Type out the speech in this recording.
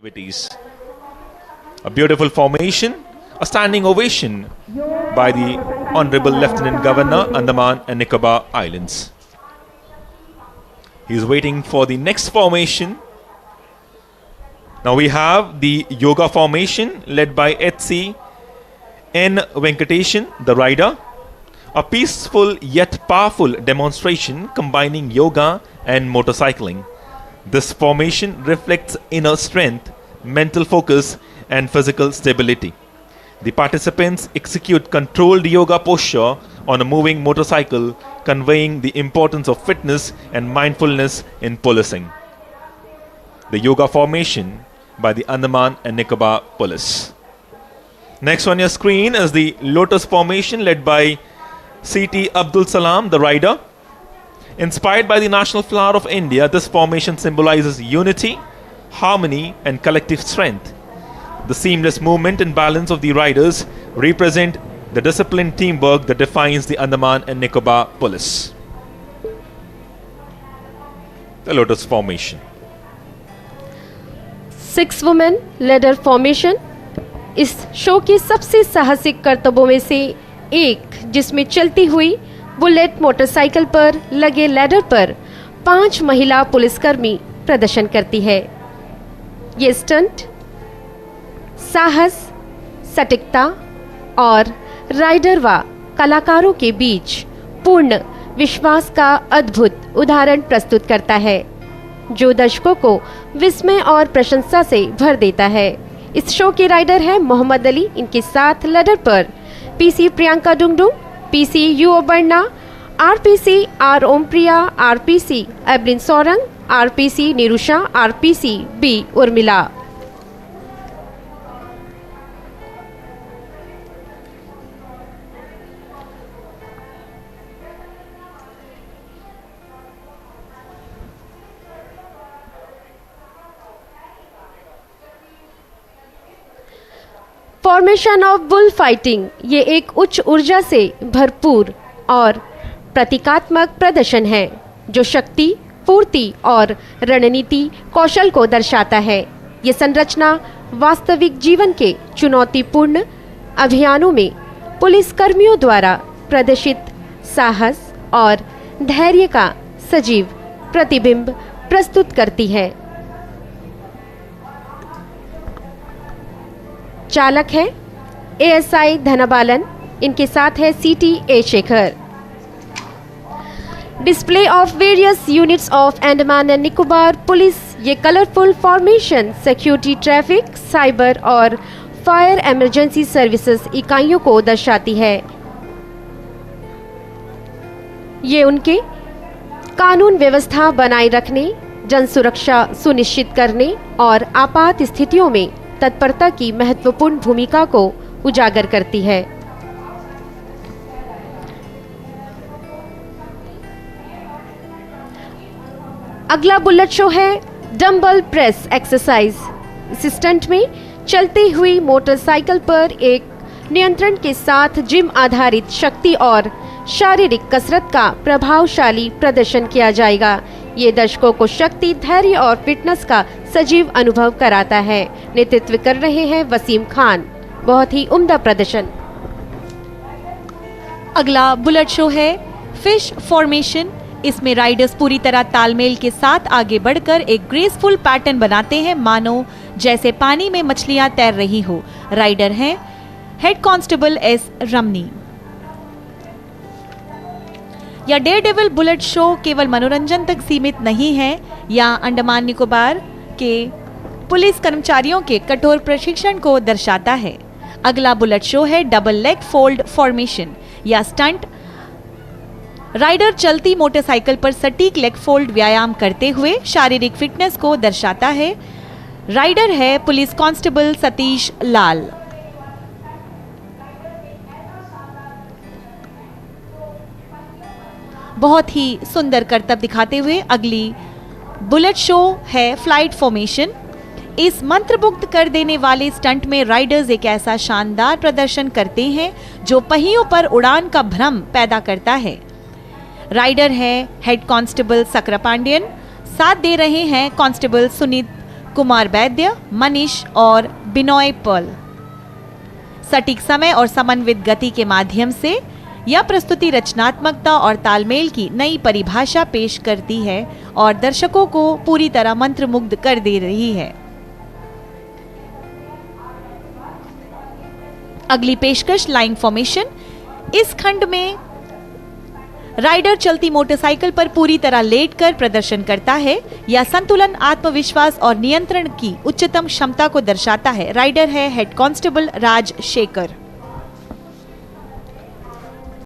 activities. A beautiful formation, a standing ovation by the Honorable Lieutenant Governor, Andaman and Nicobar Islands. He is waiting for the next formation. Now we have the yoga formation led by HC N. Venkatesan, the rider. A peaceful yet powerful demonstration combining yoga and motorcycling. This formation reflects inner strength, mental focus, and physical stability. The participants execute controlled yoga posture on a moving motorcycle, conveying the importance of fitness and mindfulness in policing. The yoga formation by the Andaman and Nicobar Police. Next on your screen is the lotus formation led by C.T. Abdul Salam, the rider. Inspired by the national flower of India, this formation symbolizes unity, harmony, and collective strength. The seamless movement and balance of the riders represent the disciplined teamwork that defines the Andaman and Nicobar Police. The lotus formation. 6 women ladder formation इस show के सबसे साहसिक करतबों में से एक, जिसमें चलती हुई बुलेट मोटरसाइकिल पर लगे लैडर पर 5 महिला पुलिसकर्मी प्रदर्शन करती है। ये स्टंट साहस, सटीकता और राइडर व कलाकारों के बीच पूर्ण विश्वास का अद्भुत उदाहरण प्रस्तुत करता है, जो दर्शकों को विस्मय और प्रशंसा से भर देता है। इस शो के राइडर हैं मोहम्मद अली। इनके साथ लैडर पर PC Priyanka Dungdung, PC U Aparna, RPC R Ompriya, RPC Eblin Sorang, RPC Nirusha, RPC B Urmila. Formation of bull fighting ये एक उच्च ऊर्जा से भरपूर और प्रतीकात्मक प्रदर्शन है, जो शक्ति, पूर्ति और रणनीति कौशल को दर्शाता है। ये संरचना वास्तविक जीवन के चुनौतीपूर्ण अभियानों में पुलिस कर्मियों द्वारा प्रदर्शित साहस और धैर्य का सजीव प्रतिबिंब प्रस्तुत करती है। चालक है एएसआई धनबालन। इनके साथ है CT A Shekhar. Display of various units of Andaman and Nicobar police ये colourful formation security, traffic, cyber और फायर इमरजेंसी सर्विसेज इकाइयों को दर्शाती है। ये उनके कानून व्यवस्था बनाए रखने, जन सुरक्षा सुनिश्चित करने और आपात स्थितियों में तत्परता की महत्वपूर्ण भूमिका को उजागर करती है। अगला बुलेट शो है डंबल प्रेस एक्सरसाइज। इस स्टंट में चलती हुई मोटरसाइकिल पर एक नियंत्रण के साथ जिम आधारित शक्ति और शारीरिक कसरत का प्रभावशाली प्रदर्शन किया जाएगा। ये दर्शकों को शक्ति, धैर्य और फिटनेस का सजीव अनुभव कराता है। नेतृत्व कर रहे हैं वसीम खान। बहुत ही उम्दा प्रदर्शन। अगला बुलेट शो है फिश फॉर्मेशन। इसमें राइडर्स पूरी तरह तालमेल के साथ आगे बढ़कर एक ग्रेसफुल पैटर्न बनाते हैं, मानो जैसे पानी में मछलियां तैर रही हो। राइडर हैं हेड कांस्टेबल एस रमनी। यह डेयरडेविल बुलेट शो केवल मनोरंजन तक सीमित नहीं है, यह अंडमान निकोबार के पुलिस कर्मचारियों के कठोर प्रशिक्षण को दर्शाता है। अगला बुलेट शो है डबल लेग फोल्ड फॉर्मेशन। यह स्टंट राइडर चलती मोटरसाइकिल पर सटीक लेग फोल्ड व्यायाम करते हुए शारीरिक फिटनेस को दर्शाता है। राइडर है पुलिस कांस्टेबल सतीश लाल। बहुत ही सुंदर करतब दिखाते हुए अगली बुलेट शो है फ्लाइट फॉर्मेशन। इस मंत्रमुग्ध कर देने वाले स्टंट में राइडर्स एक ऐसा शानदार प्रदर्शन करते हैं जो पहियों पर उड़ान का भ्रम पैदा करता है। राइडर है हेड कांस्टेबल सक्रा पांडियन, साथ दे रहे हैं कांस्टेबल सुनीत कुमार वैद्य, मनीष और बिनोय पर्ल। सटीक समय और समन्वित गति के माध्यम से यह प्रस्तुति रचनात्मकता और तालमेल की नई परिभाषा पेश करती है और दर्शकों को पूरी तरह मंत्रमुग्ध कर दे रही है। अगली पेशकश लाइंग फॉर्मेशन। इस खंड में राइडर चलती मोटरसाइकिल पर पूरी तरह लेटकर प्रदर्शन करता है। यह संतुलन, आत्मविश्वास और नियंत्रण की उच्चतम क्षमता को दर्शाता है। राइडर है हेड कांस्टेबल राज शेखर।